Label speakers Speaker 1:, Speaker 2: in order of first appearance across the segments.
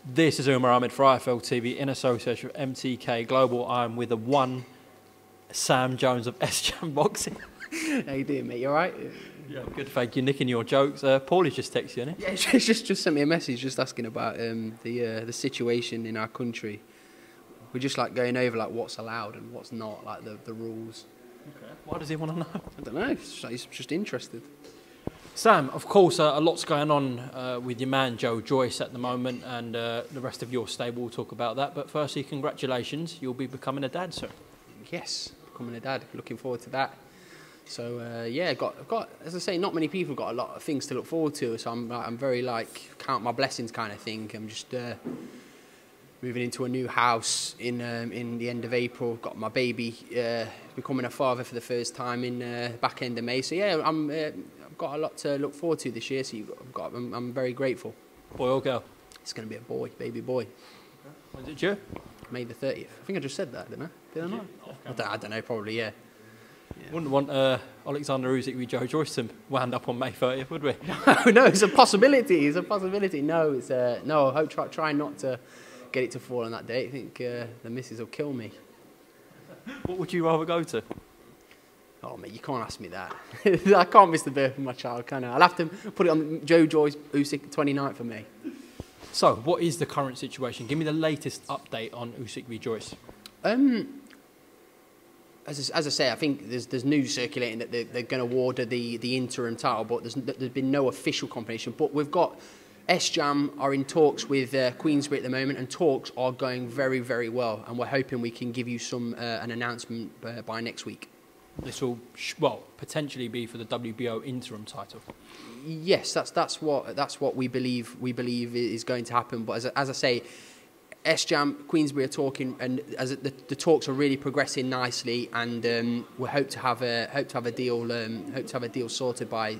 Speaker 1: This is UMAR AHMED for IFL TV in association with MTK Global. I'm with the one Sam Jones of SJam Boxing.
Speaker 2: How you doing, mate? You alright?
Speaker 1: Yeah, good, thank you. Nicking your jokes. Paulie's just texted you, hasn't he?
Speaker 2: Yeah, just sent me a message just asking about the situation in our country. We're just like going over like what's allowed and what's not, like the rules.
Speaker 1: Okay. Why does he want to know?
Speaker 2: I don't know. He's just interested.
Speaker 1: Sam, of course, a lot's going on with your man Joe-Joyce at the moment, and the rest of your stable. We'll talk about that. But firstly, congratulations. You'll be becoming a dad, sir.
Speaker 2: Yes, becoming a dad. Looking forward to that. So yeah, I've got, as I say, not many people got a lot of things to look forward to. So I'm very like count my blessings kind of thing. I'm just moving into a new house in the end of April. Got my baby, becoming a father for the first time in back end of May. So yeah, I've got a lot to look forward to this year. So I'm very grateful.
Speaker 1: Boy or girl?
Speaker 2: It's going to be a boy, baby boy.
Speaker 1: Okay. When's it due?
Speaker 2: May the 30th. I think I just said that, didn't I? Did I not?
Speaker 1: Okay.
Speaker 2: I don't know, probably, yeah.
Speaker 1: Wouldn't want Alexander Usyk with Joe-Joyce to wound up on May 30th, would we?
Speaker 2: No, it's a possibility. It's a possibility. No, it's no. I hope try not to get it to fall on that date. I think the missus will kill me.
Speaker 1: What would you rather go to?
Speaker 2: Oh, mate, you can't ask me that. I can't miss the birth of my child, can I? I'll have to put it on Joe-Joyce Usyk 29th for me.
Speaker 1: So, what is the current situation? Give me the latest update on Usyk v Joyce.
Speaker 2: As I say, I think there's news circulating that they're going to award the interim title, but there's been no official confirmation. But we've got SJam are in talks with Queensberry at the moment, and talks are going very, very well. And we're hoping we can give you an announcement by next week.
Speaker 1: This will, potentially be for the WBO interim title.
Speaker 2: Yes, that's what we believe is going to happen. But as I say, SJam, Queensberry are talking, and as the talks are really progressing nicely, and we hope to have a deal sorted by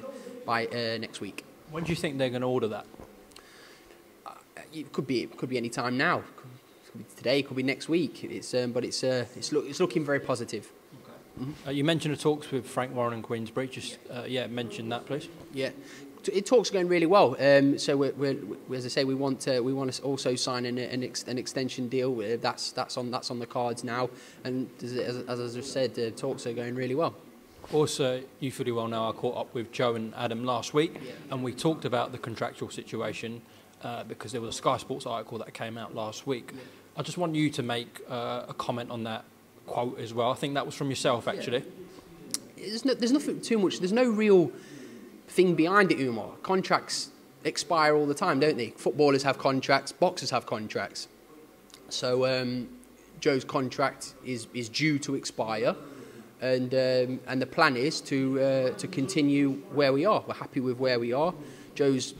Speaker 2: next week.
Speaker 1: When do you think they're going to order that?
Speaker 2: It could be any time now. It could be today. It could be next week. It's looking very positive.
Speaker 1: Mm-hmm. You mentioned the talks with Frank Warren and Queensberry. Just mention that, please. Yeah.
Speaker 2: Talks are going really well. So we're as I say, we want to also sign an extension deal. That's on the cards now. And as I just said, talks are going really well.
Speaker 1: Also, you fully well know I caught up with Joe and Adam last week, and we talked about the contractual situation because there was a Sky Sports article that came out last week. I just want you to make a comment on that quote as well. I think that was from yourself, actually.
Speaker 2: There's nothing too much. There's no real thing behind it, UMAR. Contracts expire all the time, don't they? Footballers have contracts, boxers have contracts. So Joe's contract is due to expire, and the plan is to continue where we are. We're happy with where we are. Joe's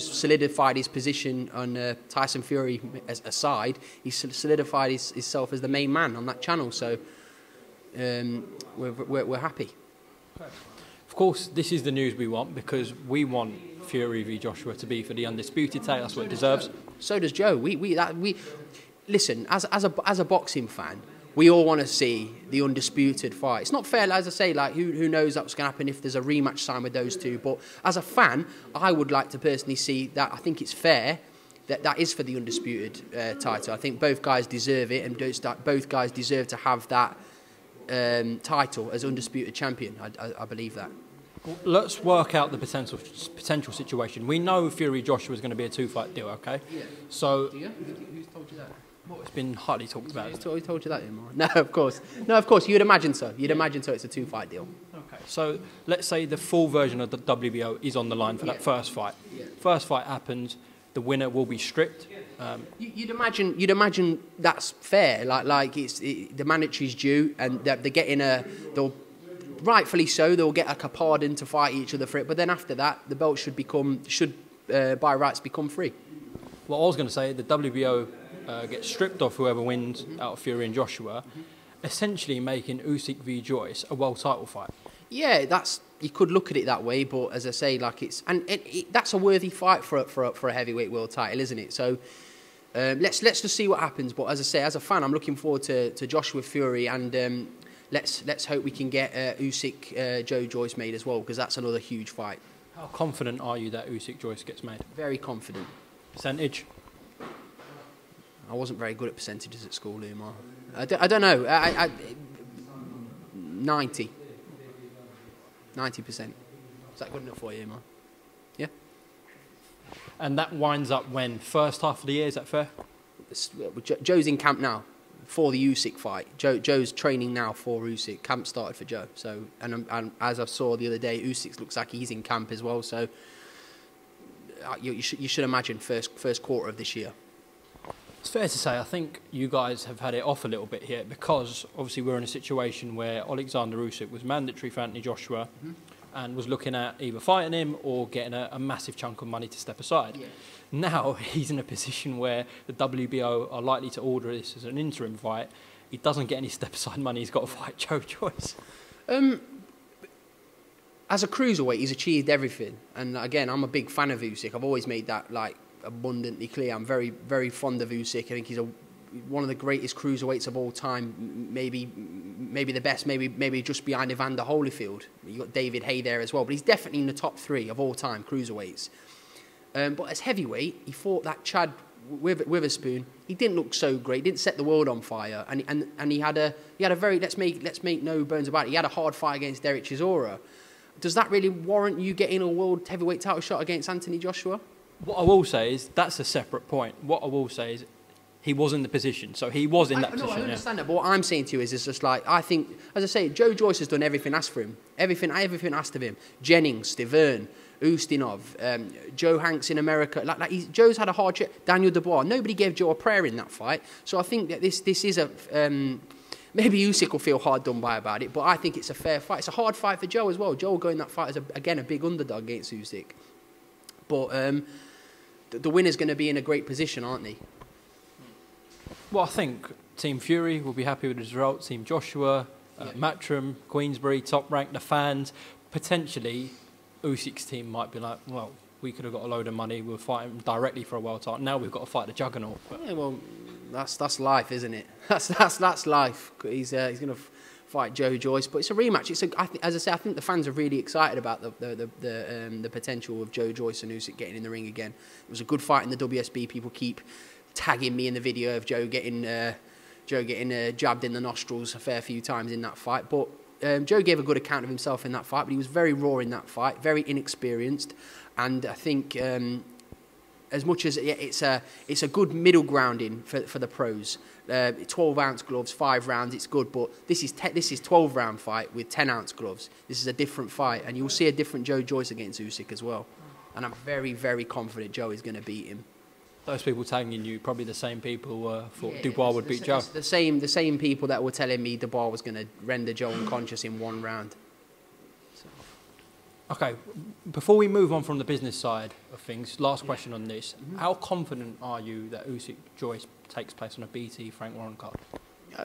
Speaker 2: solidified his position on Tyson Fury aside. He's solidified himself as the main man on that channel. So we're happy.
Speaker 1: Of course, this is the news we want, because we want Fury v Joshua to be for the undisputed title. That's what it deserves.
Speaker 2: So does Joe. We listen, as a boxing fan, we all want to see the undisputed fight. It's not fair, as I say, like who knows what's going to happen if there's a rematch signed with those two. But as a fan, I would like to personally see that. I think it's fair that is for the undisputed title. I think both guys deserve it, and both guys deserve to have that title as undisputed champion. I believe that.
Speaker 1: Well, let's work out the potential situation. We know Fury Joshua is going to be a 2-fight deal, okay?
Speaker 2: Yeah.
Speaker 1: So,
Speaker 2: do you? Who's told you that?
Speaker 1: Well, it's been hardly talked about.
Speaker 2: Who's told you that, Umar? No, of course. You'd imagine so. Imagine so. It's a 2-fight deal.
Speaker 1: Okay. So let's say the full version of the WBO is on the line for that first fight. Yeah. First fight happens. The winner will be stripped.
Speaker 2: You'd imagine that's fair. Like the mandatory's due, and they're getting they'll rightfully so. They'll get like a pardon to fight each other for it. But then after that, the belt should by rights become free.
Speaker 1: Well, I was going to say the WBO gets stripped off whoever wins out of Fury and Joshua, essentially making Usyk v Joyce a world title fight.
Speaker 2: Yeah, you could look at it that way, but as I say, like that's a worthy fight for a heavyweight world title, isn't it? So let's just see what happens. But as I say, as a fan, I'm looking forward to Joshua Fury, and let's hope we can get Usyk Joe-Joyce made as well, because that's another huge fight.
Speaker 1: How confident are you that Usyk-Joyce gets made?
Speaker 2: Very confident.
Speaker 1: Percentage?
Speaker 2: I wasn't very good at percentages at school, Umar. I don't know. 90%. Is that good enough for you, Umar? Yeah?
Speaker 1: And that winds up when? First half of the year, is that fair?
Speaker 2: Joe's in camp now for the Usyk fight. Joe's training now for Usyk. Camp started for Joe. So, and as I saw the other day, Usyk looks like he's in camp as well. So you should imagine first quarter of this year.
Speaker 1: It's fair to say, I think you guys have had it off a little bit here because obviously we're in a situation where Alexander Usyk was mandatory for Anthony Joshua and was looking at either fighting him or getting a massive chunk of money to step aside. Yeah. Now he's in a position where the WBO are likely to order this as an interim fight. He doesn't get any step-aside money. He's got to fight Joe-Joyce.
Speaker 2: As a cruiserweight, he's achieved everything. And again, I'm a big fan of Usyk. I've always made that abundantly clear. I'm very, very fond of Usyk. I think he's one of the greatest cruiserweights of all time. Maybe the best. Maybe just behind Evander Holyfield. You got David Haye there as well. But he's definitely in the top 3 of all time cruiserweights. But as heavyweight, he fought that Chad Witherspoon. He didn't look so great. Didn't set the world on fire. And he had a very let's make no bones about it. He had a hard fight against Derek Chisora. Does that really warrant you getting a world heavyweight title shot against Anthony Joshua?
Speaker 1: What I will say is that's a separate point. What I will say is he was in the position, so he was in that position.
Speaker 2: I understand that, but what I'm saying to you is it's just like, I think, as I say, Joe-Joyce has done everything asked for him. Everything asked of him. Jennings, Stiverne, Ustinov, Joe Hanks in America. Joe's had a hard trip. Daniel Dubois. Nobody gave Joe a prayer in that fight. So I think that this is a... maybe Usyk will feel hard done by about it, but I think it's a fair fight. It's a hard fight for Joe as well. Joe will go in that fight as, again, a big underdog against Usyk. But the winner's going to be in a great position, aren't they?
Speaker 1: Well, I think Team Fury will be happy with the result. Team Joshua, Matchroom, Queensberry, Top Rank, the fans. Potentially, Usyk's team might be like, well, we could have got a load of money. We'll fight him directly for a world title. Now we've got to fight the juggernaut. But
Speaker 2: yeah, well, that's life, isn't it? That's life. He's going to fight Joe-Joyce, but it's a rematch. As I say, I think the fans are really excited about the potential of Joe-Joyce and Usyk getting in the ring again. It was a good fight in the WSB. People keep tagging me in the video of Joe getting jabbed in the nostrils a fair few times in that fight. But Joe gave a good account of himself in that fight, but he was very raw in that fight, very inexperienced, and I think as much as it's a good middle grounding for the pros. 12-ounce gloves, 5 rounds, it's good, but this is 12-round fight with 10-ounce gloves. This is a different fight, and you'll see a different Joe-Joyce against Usyk as well. And I'm very, very confident Joe is going to beat him.
Speaker 1: Those people tagging you, probably the same people thought Dubois would beat Joe.
Speaker 2: The same people that were telling me Dubois was going to render Joe unconscious in 1 round. So.
Speaker 1: Okay, before we move on from the business side of things, last question on this. How confident are you that Usyk-Joyce takes place on a BT Frank Warren card?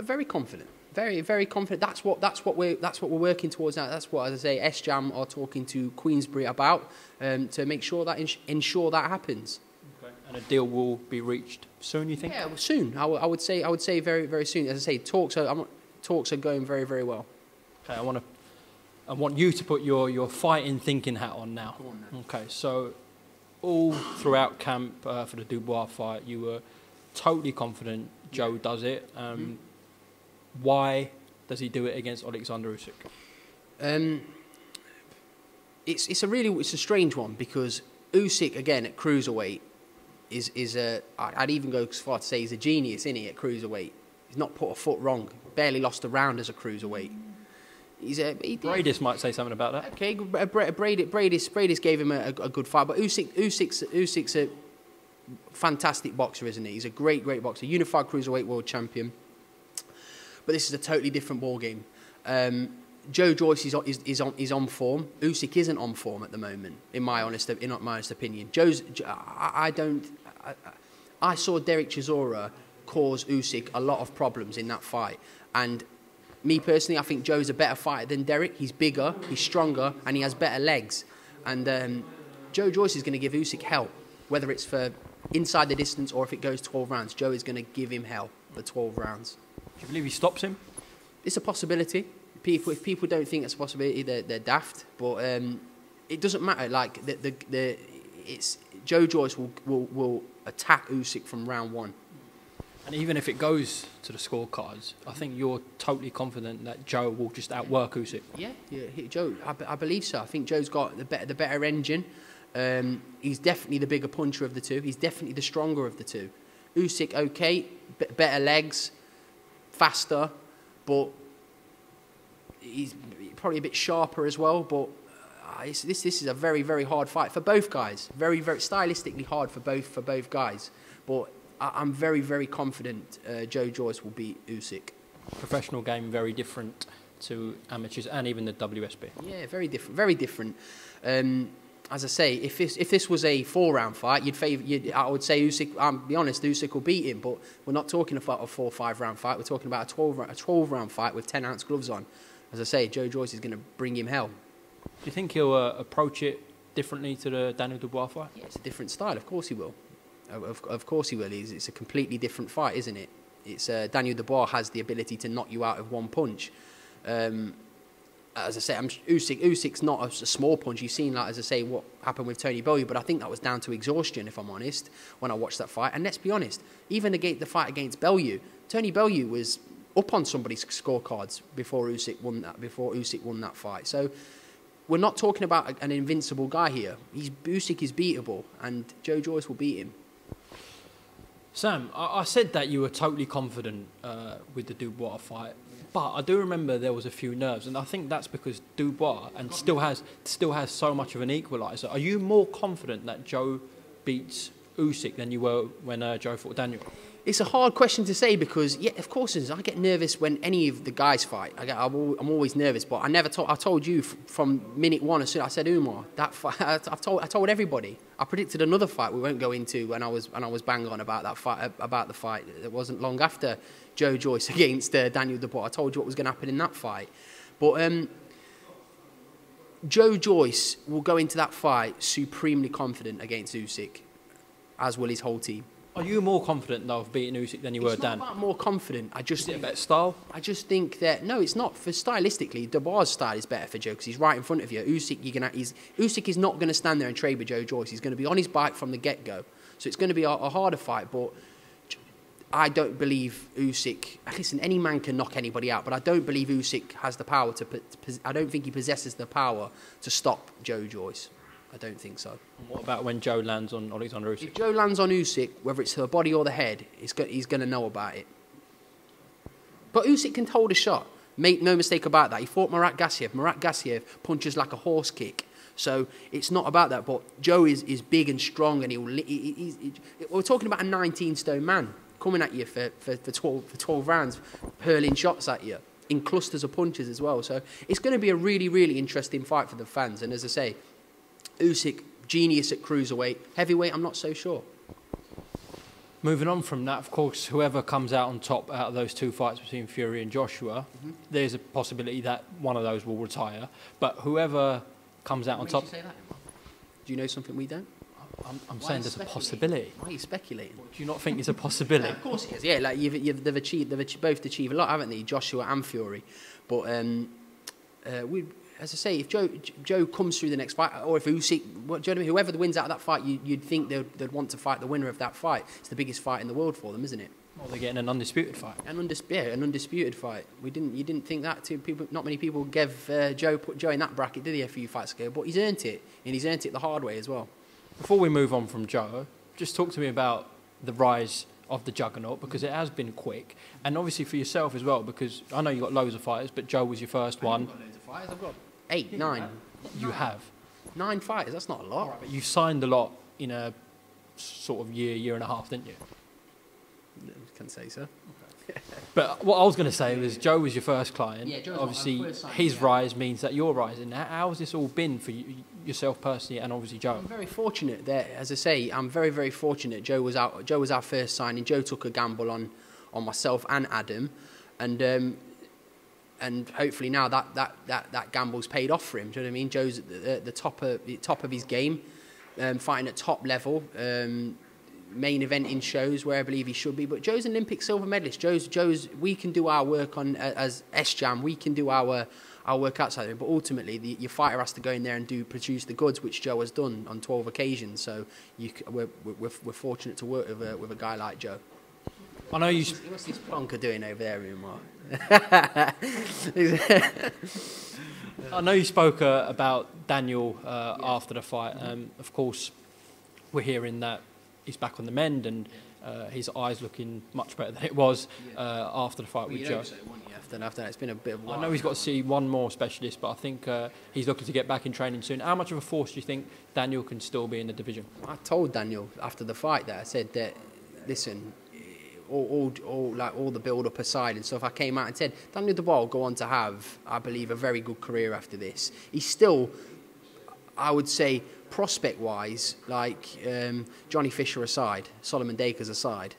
Speaker 2: Very confident. Very, very confident. That's what we're working towards now. That's what, as I say, SJAM are talking to Queensberry about to make sure that ensure that happens.
Speaker 1: Okay. And a deal will be reached soon, you think?
Speaker 2: Yeah, soon. I would say very, very soon. As I say, talks are going very, very well.
Speaker 1: Okay, I want you to put your fighting thinking hat on now.
Speaker 2: Go on,
Speaker 1: okay, so all throughout camp for the Dubois fight, you were totally confident Joe does it. Why does he do it against Alexander Usyk?
Speaker 2: It's a strange one because Usyk again at cruiserweight is I'd even go as far to say he's a genius, isn't he, at cruiserweight? He's not put a foot wrong. Barely lost a round as a cruiserweight.
Speaker 1: Bradis might say something about that.
Speaker 2: Okay, Bradis gave him a good fight, but Usyk's a fantastic boxer, isn't he? He's a great boxer, unified cruiserweight world champion. But this is a totally different ball game. Joe-Joyce is on form. Usyk isn't on form at the moment, in my honest opinion. I saw Derek Chisora cause Usyk a lot of problems in that fight, and me personally, I think Joe's a better fighter than Derek. He's bigger, he's stronger, and he has better legs. And Joe-Joyce is going to give Usyk hell, whether it's for inside the distance or if it goes 12 rounds. Joe is going to give him hell for 12 rounds.
Speaker 1: Do you believe he stops him?
Speaker 2: It's a possibility. If people don't think it's a possibility, they're daft. But it doesn't matter. Like Joe-Joyce will attack Usyk from round 1.
Speaker 1: And even if it goes to the scorecards, I think you're totally confident that Joe will just outwork Usyk.
Speaker 2: Yeah, Joe, I believe so. I think Joe's got the better engine. He's definitely the bigger puncher of the two. He's definitely the stronger of the two. Usyk, okay, better legs, faster, but he's probably a bit sharper as well. But this is a very, very hard fight for both guys. Very, very stylistically hard for both guys. But I'm very, very confident Joe Joyce will beat Usyk.
Speaker 1: Professional game, very different to amateurs and even the WSB.
Speaker 2: Yeah, very different. Very different. As I say, if this was a 4-round fight, I would say Usyk. I'll be honest, Usyk will beat him. But we're not talking about a 4 or 5 round fight. We're talking about a 12-round fight with 10-ounce gloves on. As I say, Joe Joyce is going to bring him hell.
Speaker 1: Do you think he'll approach it differently to the Daniel Dubois fight?
Speaker 2: Yeah, it's a different style. Of course he will. Of course he will. It's a completely different fight, isn't it? It's Daniel Dubois has the ability to knock you out of one punch. As I say, Usyk's not a small punch. You've seen, like, as I say, what happened with Tony Bellew, but I think that was down to exhaustion, if I'm honest, when I watched that fight. And let's be honest, even the fight against Bellew, Tony Bellew was up on somebody's scorecards before Usyk won that fight. So we're not talking about an invincible guy here. Usyk is beatable, and Joe Joyce will beat him.
Speaker 1: Sam, I said that you were totally confident with the Dubois fight, but I do remember there was a few nerves, and I think that's because Dubois still has so much of an equaliser. Are you more confident that Joe beats Usyk than you were when Joe fought Daniel?
Speaker 2: It's a hard question to say because, yeah, of course, I get nervous when any of the guys fight. I'm always nervous, but I told you from minute one, as soon as I said UMAR, that fight, I told everybody. I predicted another fight we won't go into when I was bang on about that fight, about the fight. It wasn't long after Joe Joyce against Daniel Dubois. I told you what was going to happen in that fight. But Joe Joyce will go into that fight supremely confident against Usyk, as will his whole team.
Speaker 1: Are you more confident, though, of beating Usyk than you were Dan?
Speaker 2: It's not about more confident.
Speaker 1: Is it a better style?
Speaker 2: I just think that, no, it's not. For stylistically, Dubois' style is better for Joe because he's right in front of you. Usyk is not going to stand there and trade with Joe Joyce. He's going to be on his bike from the get-go. So it's going to be a harder fight, but I don't believe Usyk... Listen, any man can knock anybody out, but I don't believe Usyk has the power to... I don't think he possesses the power to stop Joe Joyce. I don't think so.
Speaker 1: And what about when Joe lands on Alexander Usyk?
Speaker 2: If Joe lands on Usyk, whether it's the body or the head, he's going to know about it. But Usyk can hold a shot. Make no mistake about that. He fought Murat Gassiev. Murat Gassiev punches like a horse kick. So it's not about that. But Joe is big and strong, and we're talking about a 19-stone man coming at you for 12 rounds, hurling shots at you in clusters of punches as well. So it's going to be a really, really interesting fight for the fans. And as I say, Usyk, genius at cruiserweight. Heavyweight, I'm not so sure.
Speaker 1: Moving on from that, of course, whoever comes out on top out of those two fights between Fury and Joshua, there's a possibility that one of those will retire. But whoever comes out on top...
Speaker 2: Why did you say that? Do you know something we don't?
Speaker 1: I'm saying there's a possibility.
Speaker 2: Why are you speculating?
Speaker 1: Do you not think it's a possibility?
Speaker 2: Of course it is. Yeah, like they've both achieved a lot, haven't they? Joshua and Fury. But as I say, if Joe comes through the next fight, or if Usyk, do you know what I mean? Whoever wins out of that fight, you'd think they'd want to fight the winner of that fight. It's the biggest fight in the world for them, isn't it?
Speaker 1: Well, they're getting an undisputed fight.
Speaker 2: An undisputed fight. You didn't think that too. Not many people put Joe in that bracket, did he? A few fights ago, but he's earned it, and he's earned it the hard way as well.
Speaker 1: Before we move on from Joe, just talk to me about the rise of the juggernaut, because it has been quick, and obviously for yourself as well, because I know you've got loads of fighters, but Joe was your first one.
Speaker 2: I've got loads of fighters. I've got 8, 9.
Speaker 1: You have
Speaker 2: 9 fighters. That's not a lot.
Speaker 1: Right, but you signed a lot in a sort of year and a half, didn't you?
Speaker 2: Can't say so.
Speaker 1: But what I was going to say was Joe was your first client.
Speaker 2: Yeah, Joe's
Speaker 1: obviously
Speaker 2: my first signing,
Speaker 1: his rise means that you're rising. How has this all been for yourself personally, and obviously Joe?
Speaker 2: I'm very fortunate there. As I say, I'm very, very fortunate. Joe was our first signing. Joe took a gamble on myself and Adam, and hopefully now that gamble's paid off for him. Do you know what I mean? Joe's at the top of his game, fighting at top level. Main event in shows where I believe he should be, but Joe's an Olympic silver medalist. Joe's we can do our work on as S-Jam, we can do our work outside of it, but ultimately your fighter has to go in there and produce the goods, which Joe has done on 12 occasions. So we're fortunate to work with a guy like Joe.
Speaker 1: I know you.
Speaker 2: What's this plonker doing over there, Umar?
Speaker 1: I know you spoke about Daniel after the fight. Of course, we're hearing that he's back on the mend and his eyes looking much better than it was after the fight with Joe.
Speaker 2: After that, it's been a bit of a while.
Speaker 1: I know he's got to see one more specialist, but I think he's looking to get back in training soon. How much of a force do you think Daniel can still be in the division?
Speaker 2: I told Daniel after the fight that I said that, listen, all the build-up aside and stuff, I came out and said Daniel Dubois will go on to have, I believe, a very good career after this. He's still, I would say, prospect-wise, like Johnny Fisher aside, Solomon Dakers aside,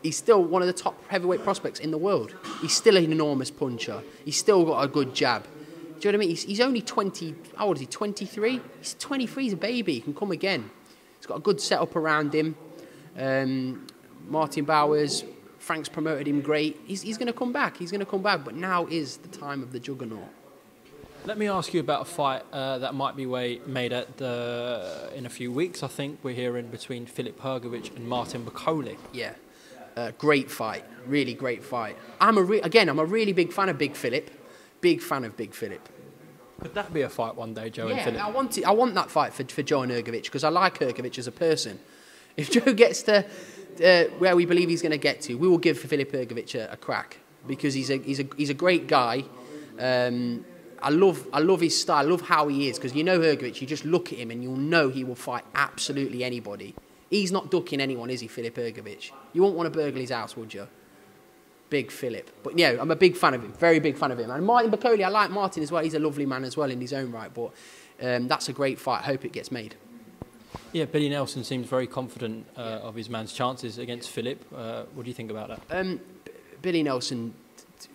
Speaker 2: he's still one of the top heavyweight prospects in the world. He's still an enormous puncher. He's still got a good jab. Do you know what I mean? He's only 20, how old is he, 23? He's 23, he's a baby, he can come again. He's got a good setup around him. Martin Bowers, Frank's promoted him great. He's going to come back, but now is the time of the juggernaut.
Speaker 1: Let me ask you about a fight that might be made in a few weeks. I think we're hearing between Filip Hrgović and Martin Boccoli.
Speaker 2: Yeah, great fight, really great fight. I'm a really big fan of Big Filip. Big fan of Big Filip.
Speaker 1: Could that be a fight one day, Joe and Filip?
Speaker 2: I want that fight for Joe and Hrgović because I like Hrgović as a person. If Joe gets to where we believe he's going to get to, we will give Filip Hrgović a crack because he's a great guy. I love his style. I love how he is because you know Hrgović, you just look at him and you'll know he will fight absolutely anybody. He's not ducking anyone, is he, Filip Hrgović? You won't want to burgle his house, would you? Big Filip. But yeah, I'm a big fan of him. Very big fan of him. And Martin Boccoli, I like Martin as well. He's a lovely man as well in his own right. But that's a great fight. I hope it gets made.
Speaker 1: Yeah, Billy Nelson seems very confident of his man's chances against Filip. What do you think about that?
Speaker 2: Billy Nelson,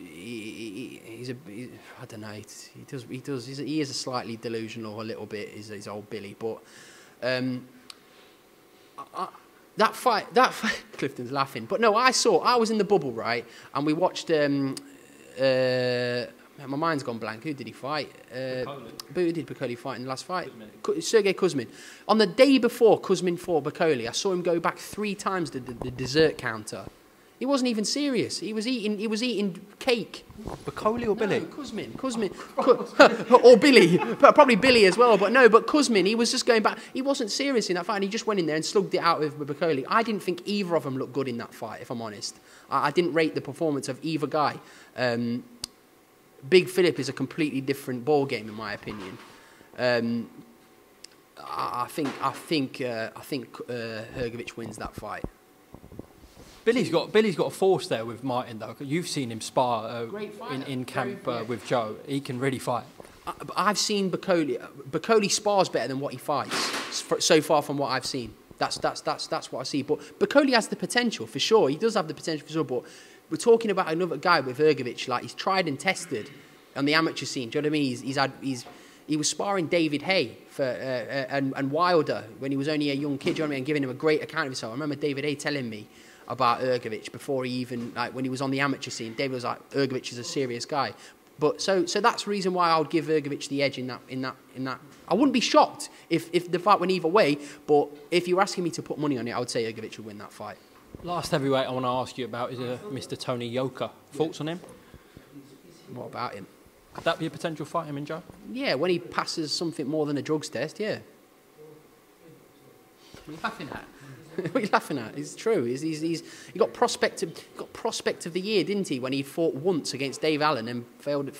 Speaker 2: I don't know. He is a slightly delusional, a little bit. Is old Billy, but that fight. Clifton's laughing, but no, I was in the bubble, right, and we watched. My mind's gone blank. Who did he fight? Who did Boccoli fight in the last fight? Sergey Kuzmin. On the day before Kuzmin fought Boccoli, I saw him go back 3 times to the dessert counter. He wasn't even serious. He was eating cake.
Speaker 1: Boccoli or Billy?
Speaker 2: No, Kuzmin. Or Billy. Probably Billy as well. But Kuzmin, he was just going back. He wasn't serious in that fight. And he just went in there and slugged it out with Boccoli. I didn't think either of them looked good in that fight, if I'm honest. I didn't rate the performance of either guy. Big Filip is a completely different ball game, in my opinion. I think Hrgović wins that fight.
Speaker 1: Billy's got a force there with Martin though. You've seen him spar in camp with Joe. He can really fight.
Speaker 2: I've seen Boccoli. Boccoli spars better than what he fights so far from what I've seen. That's what I see. But Boccoli has the potential for sure. He does have the potential for sure. But we're talking about another guy with Hrgović. Like he's tried and tested on the amateur scene. Do you know what I mean? He was sparring David Hay and Wilder when he was only a young kid. Do you know what I mean? And giving him a great account of himself. I remember David Hay telling me about Hrgović before he even when he was on the amateur scene. David was like, Hrgović is a serious guy. But so that's the reason why I would give Hrgović the edge in that. I wouldn't be shocked if the fight went either way. But if you're asking me to put money on it, I would say Hrgović would win that fight.
Speaker 1: Last heavyweight I want to ask you about is Mr. Tony Yoka. Thoughts on him?
Speaker 2: What about him?
Speaker 1: Could that be a potential fight, him and Joe?
Speaker 2: Yeah, when he passes something more than a drugs test, yeah. What are you laughing at? What are you laughing at? It's true. He got prospect of the year, didn't he? When he fought once against Dave Allen and failed,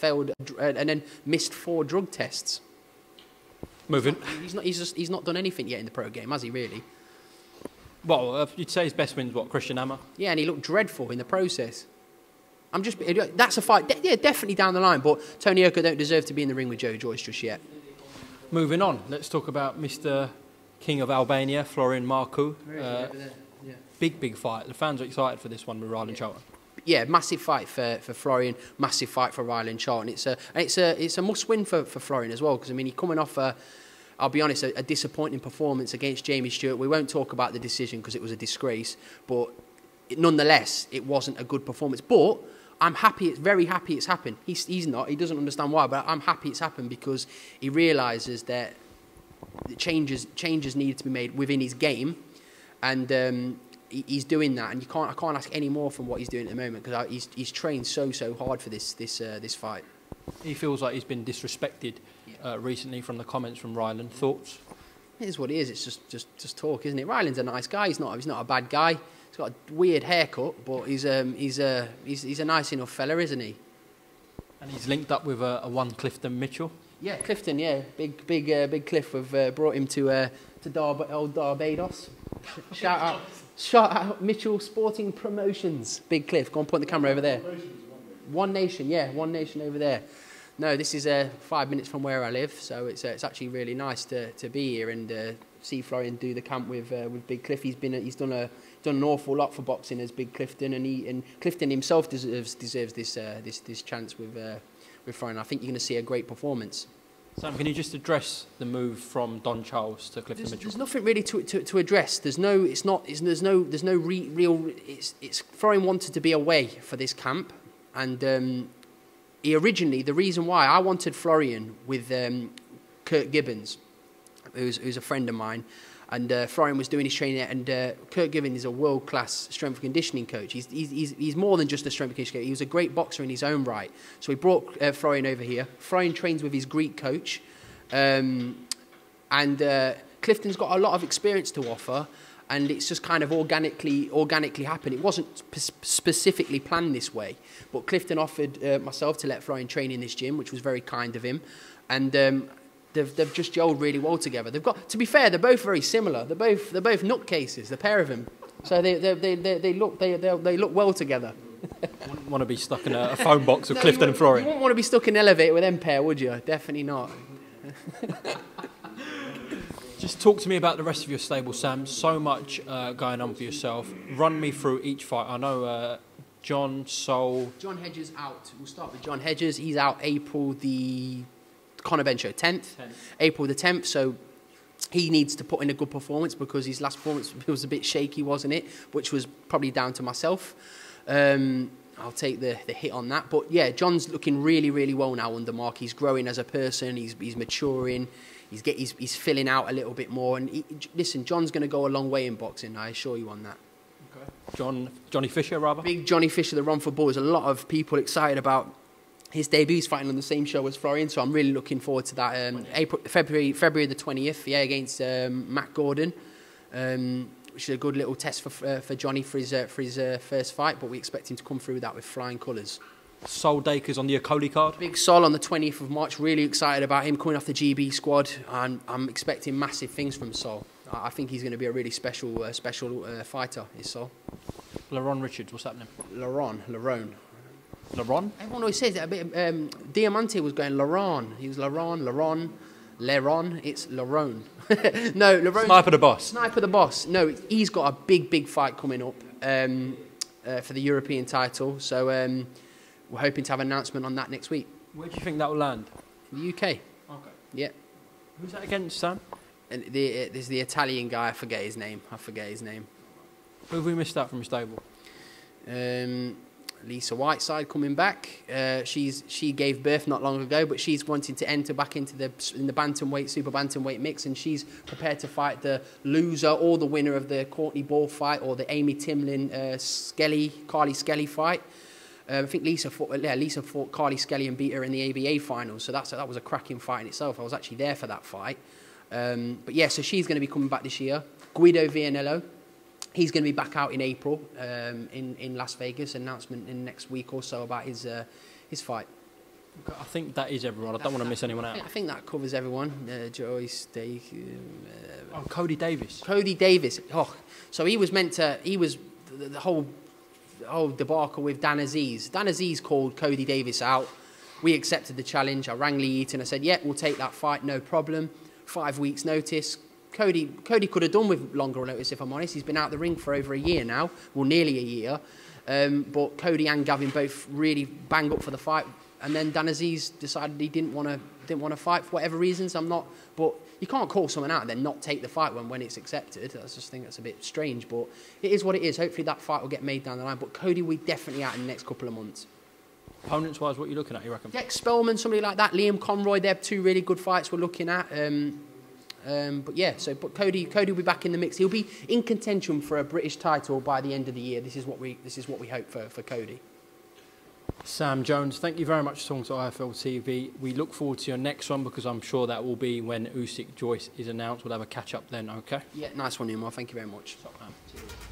Speaker 2: and then missed 4 drug tests.
Speaker 1: Moving.
Speaker 2: He's not done anything yet in the pro game, has he? Really?
Speaker 1: Well, you'd say his best win's what, Christian Hammer?
Speaker 2: Yeah, and he looked dreadful in the process. That's a fight. Yeah, definitely down the line. But Tony Yoka don't deserve to be in the ring with Joe-Joyce just yet. Moving on,
Speaker 1: let's talk about Mr. King of Albania, Florin Marcu. Big fight. The fans are excited for this one with Ryland Charlton.
Speaker 2: Yeah, massive fight for Florin, massive fight for Ryland Charlton. It's a must-win for Florin as well because I mean he's coming off I'll be honest, a disappointing performance against Jamie Stewart. We won't talk about the decision because it was a disgrace, but nonetheless, it wasn't a good performance. But I'm happy, very happy it's happened. He doesn't understand why, but I'm happy it's happened because he realises that changes needed to be made within his game, and he's doing that, and I can't ask any more from what he's doing at the moment, because he's trained so hard for this fight.
Speaker 1: He feels like he's been disrespected recently from the comments from Ryland. Thoughts?
Speaker 2: It is what it is. It's just talk, isn't it? Ryland's a nice guy. He's not a bad guy. He's got a weird haircut, but he's a nice enough fella, isn't he?
Speaker 1: And he's linked up with a one Clifton Mitchell.
Speaker 2: Yeah, Clifton. Yeah, big Cliff. We've brought him to old Barbados. Shout out Mitchell Sporting Promotions. Big Cliff. Go and point the camera over there. One Nation. Yeah, One Nation over there. No, this is 5 minutes from where I live, so it's actually really nice to be here and see Florian do the camp with Big Cliff. He's done an awful lot for boxing as Big Clifton, and Clifton himself deserves this chance with Florian. I think you're going to see a great performance.
Speaker 1: Sam, can you just address the move from Don Charles to Clifton Mitchell?
Speaker 2: There's nothing really to address. There's no real. It's Florian wanted to be away for this camp, and he originally, the reason why I wanted Florian with Kurt Gibbons, who's a friend of mine, and Florian was doing his training there, and Kurt Gibbons is a world-class strength and conditioning coach. He's more than just a strength and conditioning coach. He was a great boxer in his own right. So he brought Florian over here. Florian trains with his Greek coach, and Clifton's got a lot of experience to offer, and it's just kind of organically happened. It wasn't specifically planned this way, but Clifton offered myself to let Florian train in this gym, which was very kind of him, and they've just gelled really well together. They've got, to be fair, they're both very similar. They're both nutcases, the pair of them. So they look well together.
Speaker 1: Wouldn't want to be stuck in a phone box with Clifton and Florian.
Speaker 2: You wouldn't want to be stuck in an elevator with them pair, would you? Definitely not.
Speaker 1: Just talk to me about the rest of your stable, Sam. So much going on for yourself. Run me through each fight. I know John
Speaker 2: Hedges out. We'll start with John Hedges. He's out April the Conor Ben show 10th. April the 10th. So he needs to put in a good performance, because his last performance was a bit shaky, wasn't it? Which was probably down to myself. I'll take the hit on that. But yeah, John's looking really well now under Mark. He's growing as a person. He's maturing. He's filling out a little bit more. And listen, John's going to go a long way in boxing. I assure you on that.
Speaker 1: Okay. Johnny Fisher, rather.
Speaker 2: Big Johnny Fisher, the Run for Bull. There's a lot of people excited about his debut. He's fighting on the same show as Florian, so I'm really looking forward to that. February the 20th, against Matt Gordon, which is a good little test for Johnny for his first fight. But we expect him to come through with that with flying colours.
Speaker 1: Sol Dacres on the Boccoli card.
Speaker 2: Big Sol on the 20th of March. Really excited about him coming off the GB squad, and I'm expecting massive things from Sol. I think he's going to be a really special fighter, is Sol.
Speaker 1: Lerone Richards, what's happening?
Speaker 2: Lerone.
Speaker 1: Lerone?
Speaker 2: Everyone always says that a bit. Diamante was going Lerone. He was Lerone. It's Lerone. No, Lerone. Sniper the boss. No, he's got a big fight coming up for the European title. So we're hoping to have an announcement on that next week.
Speaker 1: Where do you think that will land?
Speaker 2: The UK.
Speaker 1: Okay.
Speaker 2: Yeah.
Speaker 1: Who's that against, Sam?
Speaker 2: And there's the Italian guy. I forget his name.
Speaker 1: Who have we missed out from your stable?
Speaker 2: Lisa Whiteside coming back. She gave birth not long ago, but she's wanting to enter back into the bantamweight, super bantamweight mix, and she's prepared to fight the loser or the winner of the Courtney Ball fight or the Amy Timlin Carly Skelly fight. I think Lisa fought Carly Skelly and beat her in the ABA finals, so that was a cracking fight in itself. I was actually there for that fight. But yeah, so she's going to be coming back this year. Guido Vianello, he's going to be back out in April in Las Vegas. Announcement in the next week or so about his fight.
Speaker 1: I think that is everyone. I don't want to miss anyone out.
Speaker 2: I think that covers everyone. Joyce,
Speaker 1: Cody Davis.
Speaker 2: Cody Davis. Oh, so he was the whole debacle with Dan Aziz. Dan Aziz called Cody Davis out. We accepted the challenge. I rang Lee Eaton. I said, yeah, we'll take that fight, no problem. 5 weeks notice. Cody could have done with longer notice, if I'm honest. He's been out the ring for over a year now. Well, nearly a year. But Cody and Gavin both really bang up for the fight. And then Dan Aziz decided he didn't want to fight for whatever reasons. But you can't call someone out and then not take the fight when it's accepted. I just think that's a bit strange. But it is what it is. Hopefully that fight will get made down the line. But Cody will be definitely out in the next couple of months.
Speaker 1: Opponents-wise, what are you looking at, you reckon?
Speaker 2: Dex Spellman, somebody like that. Liam Conroy, they're two really good fights we're looking at. But yeah, but Cody will be back in the mix. He'll be in contention for a British title by the end of the year. This is what we hope for Cody.
Speaker 1: Sam Jones, thank you very much for talking to IFL TV. We look forward to your next one, because I'm sure that will be when Usyk-Joyce is announced. We'll have a catch up then, okay?
Speaker 2: Yeah, nice one, UMAR. Thank you very much.
Speaker 1: Top man. Cheers.